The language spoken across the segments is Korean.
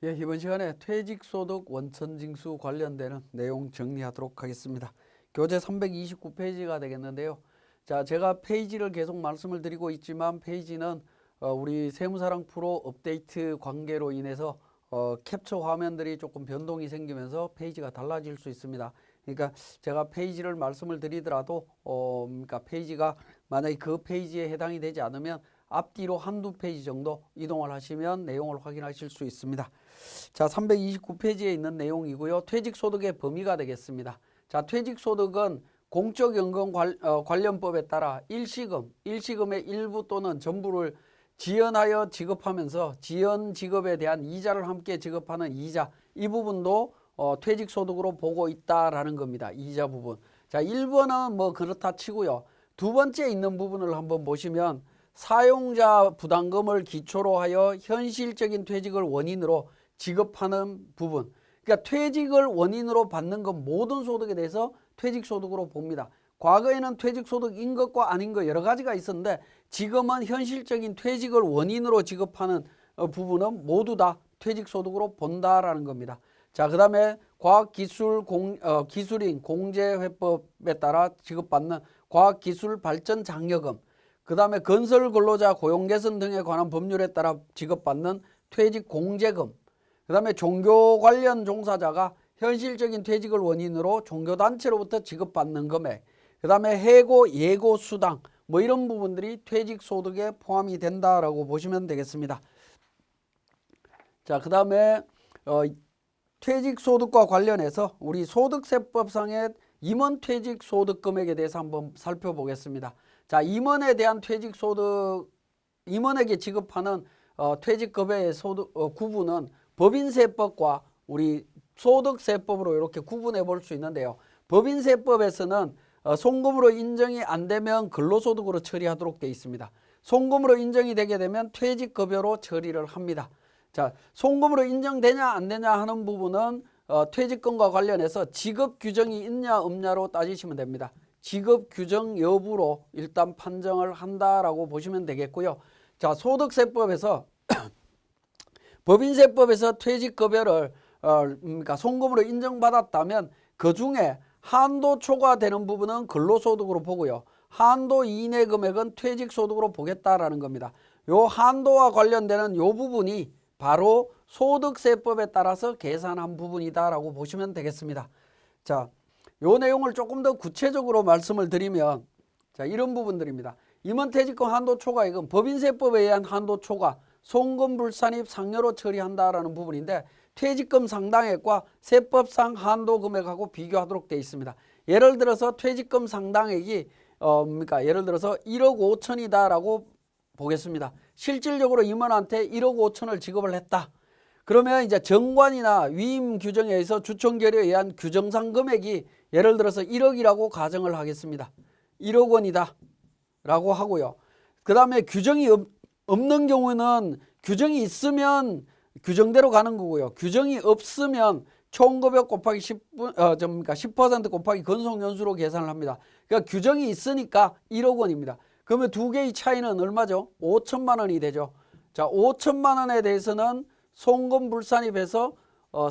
예, 이번 시간에 퇴직소득 원천징수 관련되는 내용 정리하도록 하겠습니다. 교재 329페이지가 되겠는데요. 자, 제가 페이지를 계속 말씀을 드리고 있지만 페이지는 우리 세무사랑 프로 업데이트 관계로 인해서 캡처 화면들이 조금 변동이 생기면서 페이지가 달라질 수 있습니다. 그러니까 제가 페이지를 말씀을 드리더라도 그러니까 페이지가 만약에 그 페이지에 해당이 되지 않으면 앞뒤로 한두 페이지 정도 이동을 하시면 내용을 확인하실 수 있습니다. 자, 329페이지에 있는 내용이고요. 퇴직소득의 범위가 되겠습니다. 자, 퇴직소득은 공적연금 관련법에 따라 일시금의 일부 또는 전부를 지연하여 지급하면서 지연 지급에 대한 이자를 함께 지급하는 이자, 이 부분도 퇴직소득으로 보고 있다라는 겁니다. 이자 부분. 자, 1번은 뭐 그렇다 치고요. 두 번째 있는 부분을 한번 보시면 사용자 부담금을 기초로 하여 현실적인 퇴직을 원인으로 지급하는 부분. 그러니까 퇴직을 원인으로 받는 건 모든 소득에 대해서 퇴직소득으로 봅니다. 과거에는 퇴직소득인 것과 아닌 것 여러 가지가 있었는데 지금은 현실적인 퇴직을 원인으로 지급하는 부분은 모두 다 퇴직소득으로 본다라는 겁니다. 자, 그 다음에 기술인 공제회법에 따라 지급받는 과학기술발전장려금, 그 다음에 건설근로자 고용개선 등에 관한 법률에 따라 지급받는 퇴직공제금, 그 다음에 종교 관련 종사자가 현실적인 퇴직을 원인으로 종교단체로부터 지급받는 금액, 그 다음에 해고, 예고, 수당 뭐 이런 부분들이 퇴직소득에 포함이 된다라고 보시면 되겠습니다. 자, 그 다음에 퇴직소득과 관련해서 우리 소득세법상의 임원퇴직소득 금액에 대해서 한번 살펴보겠습니다. 자, 임원에 대한 퇴직소득, 임원에게 지급하는 퇴직급여의 소득 구분은 법인세법과 우리 소득세법으로 이렇게 구분해 볼 수 있는데요. 법인세법에서는 송금으로 인정이 안 되면 근로소득으로 처리하도록 되어 있습니다. 송금으로 인정이 되게 되면 퇴직급여로 처리를 합니다. 자, 송금으로 인정되냐 안 되냐 하는 부분은 퇴직금과 관련해서 지급 규정이 있냐 없냐로 따지시면 됩니다. 지급 규정 여부로 일단 판정을 한다라고 보시면 되겠고요. 자, 소득세법에서 법인세법에서 퇴직급여를 그러니까 송금으로 인정받았다면 그 중에 한도 초과되는 부분은 근로소득으로 보고요. 한도 이내 금액은 퇴직소득으로 보겠다라는 겁니다. 요 한도와 관련되는 요 부분이 바로 소득세법에 따라서 계산한 부분이다라고 보시면 되겠습니다. 자, 요 내용을 조금 더 구체적으로 말씀을 드리면 자, 이런 부분들입니다. 임원퇴직금 한도 초과액은 법인세법에 의한 한도 초과, 송금 불산입 상여로 처리한다라는 부분인데 퇴직금 상당액과 세법상 한도 금액하고 비교하도록 되어 있습니다. 예를 들어서 퇴직금 상당액이 그러니까 예를 들어서 1억 5천이다라고 보겠습니다. 실질적으로 임원한테 1억 5천을 지급을 했다. 그러면 이제 정관이나 위임 규정에 의해서 주총 결의에 의한 규정상 금액이 예를 들어서 1억이라고 가정을 하겠습니다. 1억 원이다 라고 하고요. 그 다음에 규정이 없는 경우는 규정이 있으면 규정대로 가는 거고요. 규정이 없으면 총급여 곱하기 10% 곱하기 건속연수로 계산을 합니다. 그러니까 규정이 있으니까 1억 원입니다. 그러면 두 개의 차이는 얼마죠? 5천만 원이 되죠. 자, 5천만 원에 대해서는 송금 불산입해서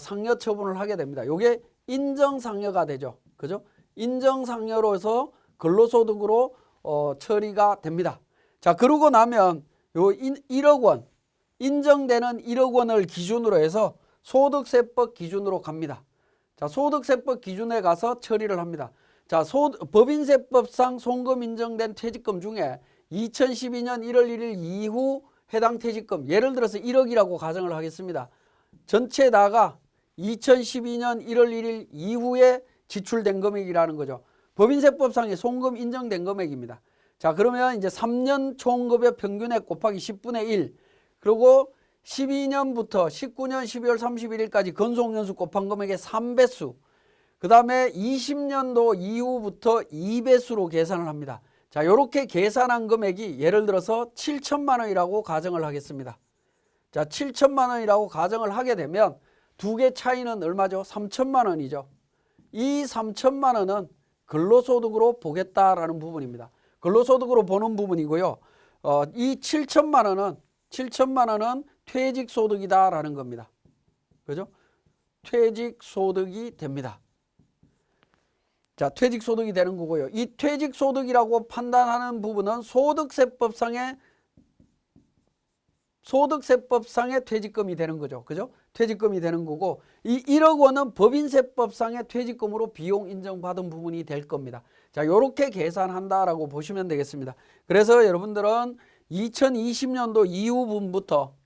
상여 처분을 하게 됩니다. 이게 인정상여가 되죠. 그죠? 인정상여로서 근로소득으로 처리가 됩니다. 자, 그러고 나면 요 1억 원, 인정되는 1억 원을 기준으로 해서 소득세법 기준으로 갑니다. 자, 소득세법 기준에 가서 처리를 합니다. 자, 법인세법상 송금 인정된 퇴직금 중에 2012년 1월 1일 이후 해당 퇴직금, 예를 들어서 1억이라고 가정을 하겠습니다. 전체 다가 2012년 1월 1일 이후에 지출된 금액이라는 거죠. 법인세법상의 송금 인정된 금액입니다. 자, 그러면 이제 3년 총급여 평균액 곱하기 10분의 1, 그리고 12년부터 19년 12월 31일까지 건속연수 곱한 금액의 3배수, 그 다음에 20년도 이후부터 2배수로 계산을 합니다. 자, 이렇게 계산한 금액이 예를 들어서 7천만 원이라고 가정을 하겠습니다. 자, 7천만 원이라고 가정을 하게 되면 두 개 차이는 얼마죠? 3천만 원이죠. 이 3천만 원은 근로소득으로 보겠다라는 부분입니다. 근로소득으로 보는 부분이고요. 이 7천만 원은 퇴직소득이다라는 겁니다. 그죠? 퇴직소득이 됩니다. 자, 퇴직소득이 되는 거고요. 이 퇴직소득이라고 판단하는 부분은 소득세법상의 퇴직금이 되는 거죠. 그죠? 퇴직금이 되는 거고, 이 1억 원은 법인세법상의 퇴직금으로 비용 인정받은 부분이 될 겁니다. 자, 요렇게 계산한다라고 보시면 되겠습니다. 그래서 여러분들은 2020년도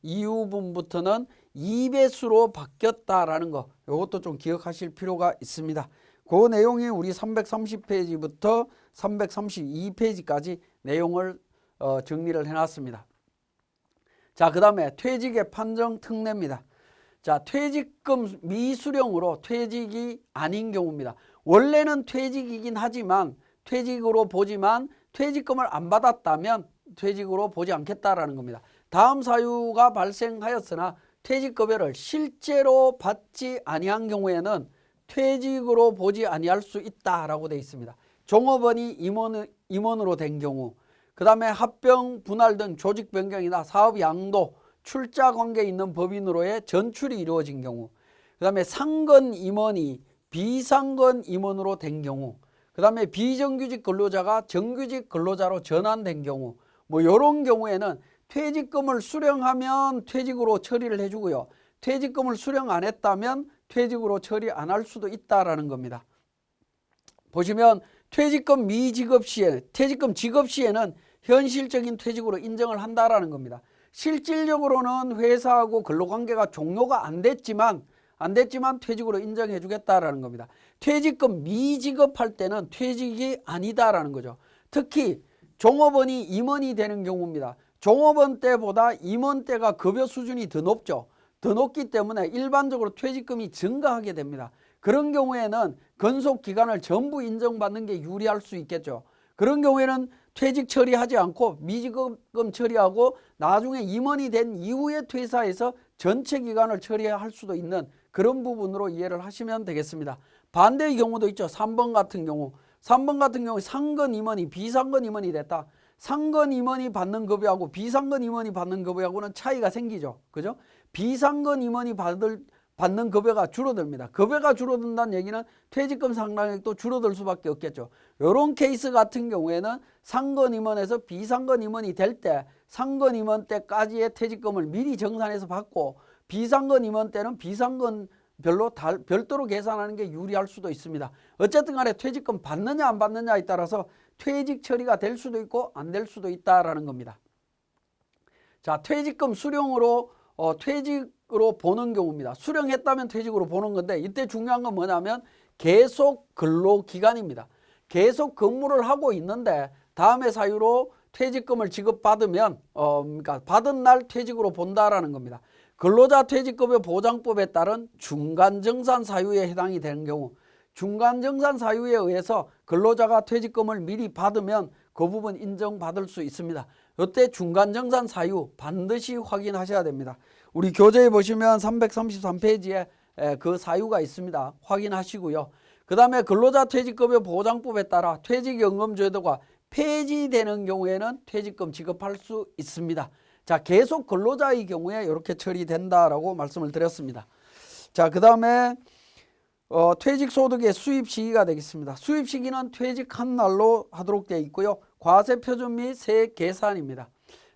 이후분부터는 2배수로 바뀌었다라는 거, 요것도 좀 기억하실 필요가 있습니다. 그 내용이 우리 330페이지부터 332페이지까지 내용을 정리를 해놨습니다. 자, 그 다음에 퇴직의 판정 특례입니다. 자, 퇴직금 미수령으로 퇴직이 아닌 경우입니다. 원래는 퇴직이긴 하지만 퇴직으로 보지만 퇴직금을 안 받았다면 퇴직으로 보지 않겠다라는 겁니다. 다음 사유가 발생하였으나 퇴직급여를 실제로 받지 아니한 경우에는 퇴직으로 보지 아니할 수 있다라고 되어 있습니다. 종업원이 임원으로 된 경우, 그 다음에 합병, 분할 등 조직 변경이나 사업 양도, 출자 관계에 있는 법인으로의 전출이 이루어진 경우, 그 다음에 상근 임원이 비상근 임원으로 된 경우, 그 다음에 비정규직 근로자가 정규직 근로자로 전환된 경우, 뭐 이런 경우에는 퇴직금을 수령하면 퇴직으로 처리를 해주고요. 퇴직금을 수령 안 했다면 퇴직으로 처리 안 할 수도 있다라는 겁니다. 보시면 퇴직금 미지급 시에, 퇴직금 지급 시에는 현실적인 퇴직으로 인정을 한다라는 겁니다. 실질적으로는 회사하고 근로관계가 종료가 안 됐지만 퇴직으로 인정해 주겠다라는 겁니다. 퇴직금 미지급할 때는 퇴직이 아니다라는 거죠. 특히 종업원이 임원이 되는 경우입니다. 종업원 때보다 임원 때가 급여 수준이 더 높죠. 더 높기 때문에 일반적으로 퇴직금이 증가하게 됩니다. 그런 경우에는 근속 기간을 전부 인정받는 게 유리할 수 있겠죠. 그런 경우에는 퇴직 처리하지 않고 미지급금 처리하고 나중에 임원이 된 이후에 퇴사해서 전체 기간을 처리할 수도 있는 그런 부분으로 이해를 하시면 되겠습니다. 반대의 경우도 있죠. 3번 같은 경우. 3번 같은 경우 상근 임원이 비상근 임원이 됐다. 상근 임원이 받는 급여하고 비상근 임원이 받는 급여하고는 차이가 생기죠. 그죠? 비상근 임원이 받는 급여가 줄어듭니다. 급여가 줄어든다는 얘기는 퇴직금 상당액도 줄어들 수밖에 없겠죠. 이런 케이스 같은 경우에는 상근 임원에서 비상근 임원이 될 때 상근 임원 때까지의 퇴직금을 미리 정산해서 받고 비상근 임원 때는 비상근 별도로 계산하는 게 유리할 수도 있습니다. 어쨌든 간에 퇴직금 받느냐 안 받느냐에 따라서 퇴직 처리가 될 수도 있고 안 될 수도 있다라는 겁니다. 자, 퇴직금 수령으로 퇴직으로 보는 경우입니다. 수령했다면 퇴직으로 보는 건데 이때 중요한 건 뭐냐면 계속 근로기간입니다. 계속 근무를 하고 있는데 다음의 사유로 퇴직금을 지급받으면 그러니까 받은 날 퇴직으로 본다라는 겁니다. 근로자 퇴직급여 보장법에 따른 중간정산 사유에 해당이 되는 경우 중간정산 사유에 의해서 근로자가 퇴직금을 미리 받으면 그 부분 인정받을 수 있습니다. 이때 중간정산 사유 반드시 확인하셔야 됩니다. 우리 교재에 보시면 333페이지에 그 사유가 있습니다. 확인하시고요. 그 다음에 근로자 퇴직급여 보장법에 따라 퇴직연금 제도가 폐지되는 경우에는 퇴직금 지급할 수 있습니다. 자, 계속 근로자의 경우에 이렇게 처리된다라고 말씀을 드렸습니다. 자, 그 다음에 퇴직소득의 수입 시기가 되겠습니다. 수입 시기는 퇴직한 날로 하도록 되어 있고요. 과세 표준 및 세액 계산입니다.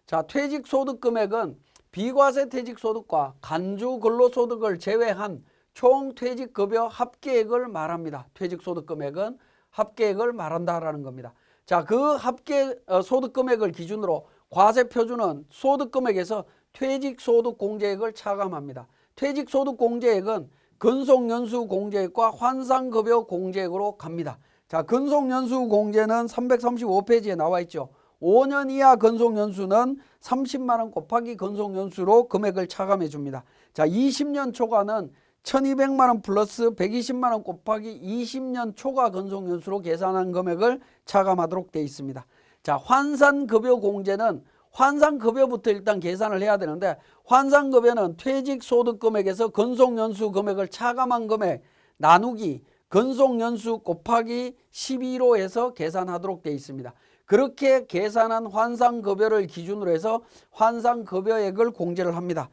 자, 퇴직소득 금액은 비과세 퇴직소득과 간주 근로소득을 제외한 총 퇴직급여 합계액을 말합니다. 퇴직소득 금액은 합계액을 말한다라는 겁니다. 자, 그 합계 소득 금액을 기준으로 과세 표준은 소득 금액에서 퇴직소득 공제액을 차감합니다. 퇴직소득 공제액은 근속연수 공제액과 환상급여 공제액으로 갑니다. 자, 근속연수 공제는 335페이지에 나와 있죠. 5년 이하 근속연수는 30만 원 곱하기 근속연수로 금액을 차감해 줍니다. 자, 20년 초과는 1200만 원 플러스 120만 원 곱하기 20년 초과 근속연수로 계산한 금액을 차감하도록 되어 있습니다. 자, 환산급여 공제는 환산급여부터 일단 계산을 해야 되는데 환산급여는 퇴직소득 금액에서 근속연수 금액을 차감한 금액 나누기 근속연수 곱하기 12로 해서 계산하도록 되어 있습니다. 그렇게 계산한 환산급여를 기준으로 해서 환산급여액을 공제를 합니다.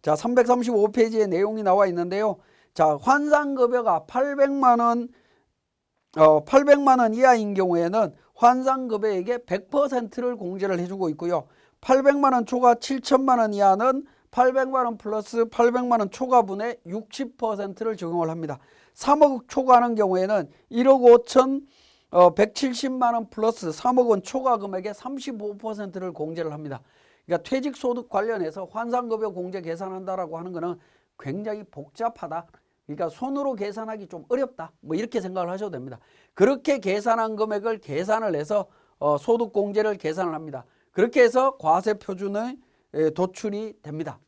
자, 335페이지에 내용이 나와 있는데요. 자, 환산급여가 800만 원 이하인 경우에는 환산급여액의 100%를 공제를 해주고 있고요. 800만 원 초과 7천만 원 이하는 800만 원 플러스 800만 원 초과분의 60%를 적용을 합니다. 3억 초과하는 경우에는 1억 5천 170만 원 플러스 3억 원 초과 금액의 35%를 공제를 합니다. 그러니까 퇴직소득 관련해서 환산급여 공제 계산한다라고 하는 것은 굉장히 복잡하다. 그러니까 손으로 계산하기 좀 어렵다. 뭐 이렇게 생각을 하셔도 됩니다. 그렇게 계산한 금액을 계산을 해서 소득 공제를 계산을 합니다. 그렇게 해서 과세 표준의 도출이 됩니다.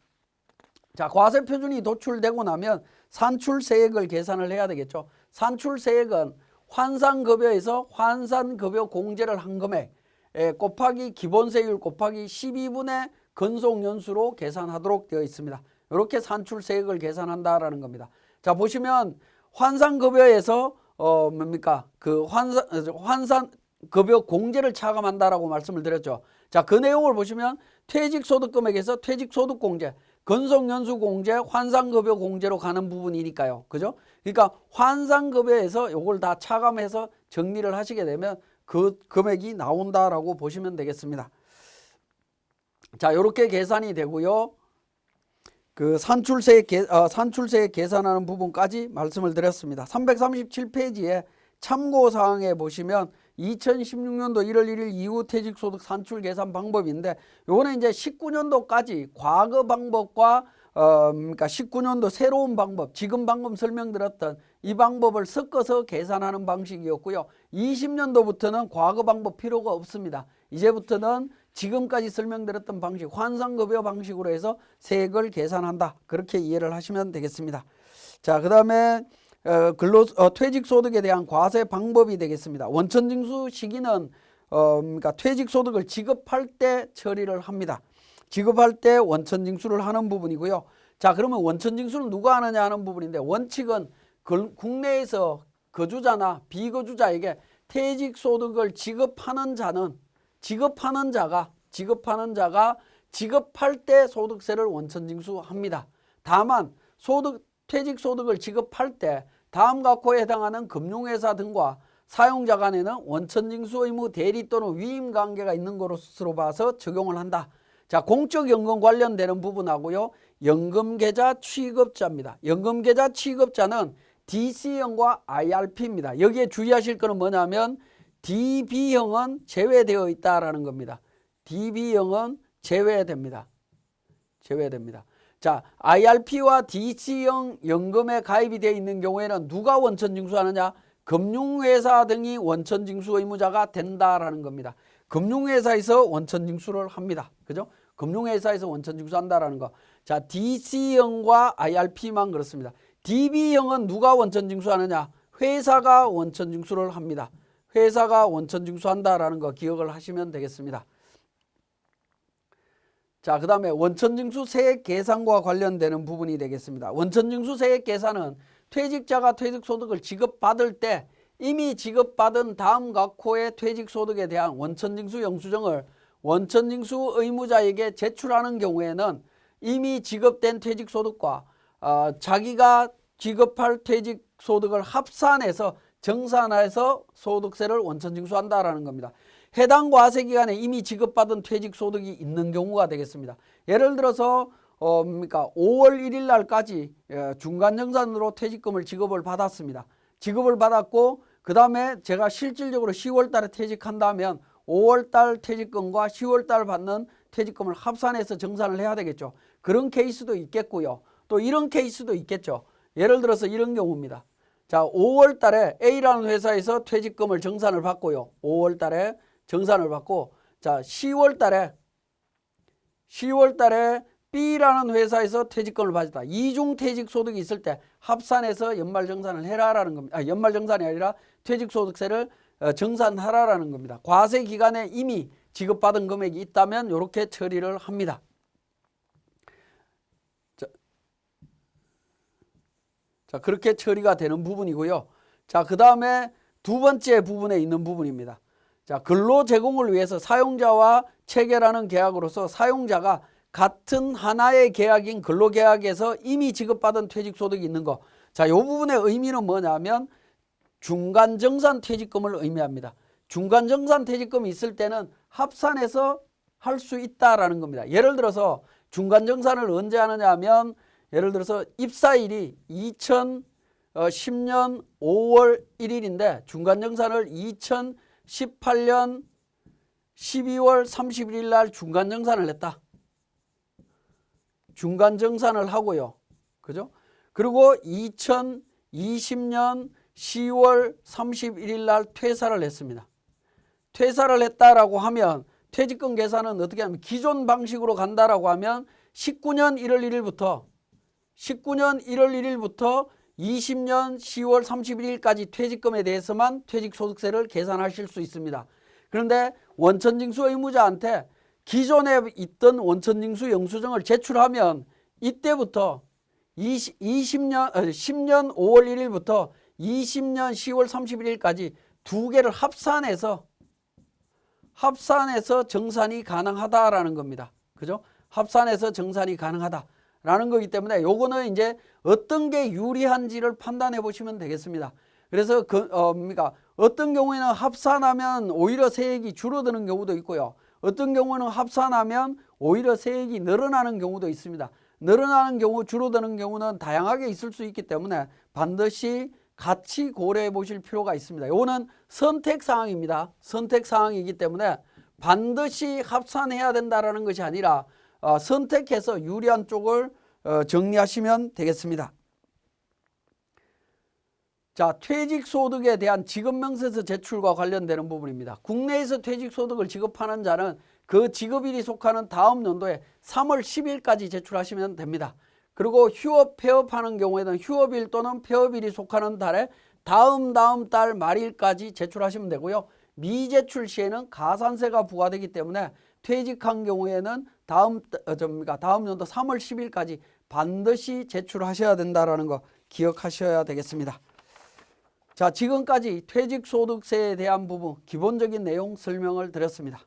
자, 과세 표준이 도출되고 나면 산출세액을 계산을 해야 되겠죠. 산출세액은 환산급여에서 환산급여 공제를 한 금액 곱하기 기본세율 곱하기 12분의 근속연수로 계산하도록 되어 있습니다. 이렇게 산출세액을 계산한다라는 겁니다. 자, 보시면 환산급여에서 뭡니까? 그 환산급여 공제를 차감한다라고 말씀을 드렸죠. 자, 그 내용을 보시면 퇴직소득금액에서 퇴직소득공제, 근속연수공제, 환산급여 공제로 가는 부분이니까요. 그죠? 그러니까 환산급여에서 이걸 다 차감해서 정리를 하시게 되면 그 금액이 나온다라고 보시면 되겠습니다. 자, 이렇게 계산이 되고요. 그 산출세액 계산하는 부분까지 말씀을 드렸습니다. 337페이지에 참고사항에 보시면 2016년도 1월 1일 이후 퇴직소득 산출 계산 방법인데 요거는 이제 19년도까지 과거 방법과 그러니까 19년도 새로운 방법, 지금 방금 설명드렸던 이 방법을 섞어서 계산하는 방식이었고요. 20년도부터는 과거 방법 필요가 없습니다. 이제부터는 지금까지 설명드렸던 방식, 환산급여 방식으로 해서 세액을 계산한다. 그렇게 이해를 하시면 되겠습니다. 자, 그 다음에 퇴직소득에 대한 과세 방법이 되겠습니다. 원천징수 시기는 그러니까 퇴직소득을 지급할 때 처리를 합니다. 지급할 때 원천징수를 하는 부분이고요. 자, 그러면 원천징수는 누가 하느냐 하는 부분인데 원칙은 국내에서 거주자나 비거주자에게 퇴직소득을 지급하는 자가 지급할 때 소득세를 원천징수합니다. 다만 퇴직소득을 지급할 때 다음 각호에 해당하는 금융회사 등과 사용자 간에는 원천징수 의무 대리 또는 위임 관계가 있는 것으로 봐서 적용을 한다. 자, 공적연금 관련되는 부분하고요. 연금계좌 취급자입니다. 연금계좌 취급자는 DC형과 IRP입니다. 여기에 주의하실 것은 뭐냐면 DB형은 제외되어 있다라는 겁니다. DB형은 제외됩니다. 자, IRP와 DC형 연금에 가입이 되어 있는 경우에는 누가 원천징수하느냐? 금융회사 등이 원천징수 의무자가 된다라는 겁니다. 금융회사에서 원천징수를 합니다. 그죠? 금융회사에서 원천징수한다라는 거. 자, DC형과 IRP만 그렇습니다. DB형은 누가 원천징수하느냐? 회사가 원천징수를 합니다. 회사가 원천징수한다라는 거 기억을 하시면 되겠습니다. 자, 그 다음에 원천징수 세액 계산과 관련되는 부분이 되겠습니다. 원천징수 세액 계산은 퇴직자가 퇴직소득을 지급받을 때 이미 지급받은 다음 각호의 퇴직소득에 대한 원천징수 영수증을 원천징수 의무자에게 제출하는 경우에는 이미 지급된 퇴직소득과 자기가 지급할 퇴직소득을 합산해서 정산해서 소득세를 원천징수한다라는 겁니다. 해당 과세기간에 이미 지급받은 퇴직소득이 있는 경우가 되겠습니다. 예를 들어서 5월 1일 날까지 중간정산으로 퇴직금을 지급을 받았습니다. 지급을 받았고 그 다음에 제가 실질적으로 10월 달에 퇴직한다면 5월 달 퇴직금과 10월 달 받는 퇴직금을 합산해서 정산을 해야 되겠죠. 그런 케이스도 있겠고요. 또 이런 케이스도 있겠죠. 예를 들어서 이런 경우입니다. 자, 5월 달에 A라는 회사에서 퇴직금을 정산을 받고요. 5월 달에 정산을 받고 자, 10월 달에 B라는 회사에서 퇴직금을 받았다. 이중 퇴직소득이 있을 때 합산해서 연말정산을 해라라는 겁니다. 연말정산이 아니라 퇴직소득세를 정산하라라는 겁니다. 과세 기간에 이미 지급받은 금액이 있다면 이렇게 처리를 합니다. 자, 그렇게 처리가 되는 부분이고요. 자, 그 다음에 두 번째 부분에 있는 부분입니다. 자, 근로 제공을 위해서 사용자와 체결하는 계약으로서 사용자가 같은 하나의 계약인 근로계약에서 이미 지급받은 퇴직소득이 있는 거. 자, 이 부분의 의미는 뭐냐면 중간정산 퇴직금을 의미합니다. 중간정산 퇴직금이 있을 때는 합산해서 할 수 있다라는 겁니다. 예를 들어서 중간정산을 언제 하느냐 하면 예를 들어서 입사일이 2010년 5월 1일인데 중간정산을 2018년 12월 31일 날 중간정산을 했다. 중간정산을 하고요. 그죠? 그리고 2020년 10월 31일 날 퇴사를 했습니다. 퇴사를 했다라고 하면 퇴직금 계산은 어떻게 하면 기존 방식으로 간다라고 하면 19년 1월 1일부터 20년 10월 31일까지 퇴직금에 대해서만 퇴직소득세를 계산하실 수 있습니다. 그런데 원천징수 의무자한테 기존에 있던 원천징수 영수증을 제출하면 이때부터 10년 5월 1일부터 20년 10월 31일까지 두 개를 합산해서 정산이 가능하다라는 겁니다. 그죠? 합산해서 정산이 가능하다라는 거기 때문에 요거는 이제 어떤 게 유리한지를 판단해 보시면 되겠습니다. 그래서 어떤 경우에는 합산하면 오히려 세액이 줄어드는 경우도 있고요. 어떤 경우는 합산하면 오히려 세액이 늘어나는 경우도 있습니다. 늘어나는 경우, 줄어드는 경우는 다양하게 있을 수 있기 때문에 반드시 같이 고려해 보실 필요가 있습니다. 이거는 선택사항입니다. 선택사항이기 때문에 반드시 합산해야 된다는 것이 아니라 선택해서 유리한 쪽을 정리하시면 되겠습니다. 자, 퇴직소득에 대한 지급명세서 제출과 관련되는 부분입니다. 국내에서 퇴직소득을 지급하는 자는 그 지급일이 속하는 다음 연도에 3월 10일까지 제출하시면 됩니다. 그리고 휴업, 폐업하는 경우에는 휴업일 또는 폐업일이 속하는 달에 다음 달 말일까지 제출하시면 되고요. 미제출 시에는 가산세가 부과되기 때문에 퇴직한 경우에는 다음 연도 3월 10일까지 반드시 제출하셔야 된다는 거 기억하셔야 되겠습니다. 자, 지금까지 퇴직소득세에 대한 부분 기본적인 내용 설명을 드렸습니다.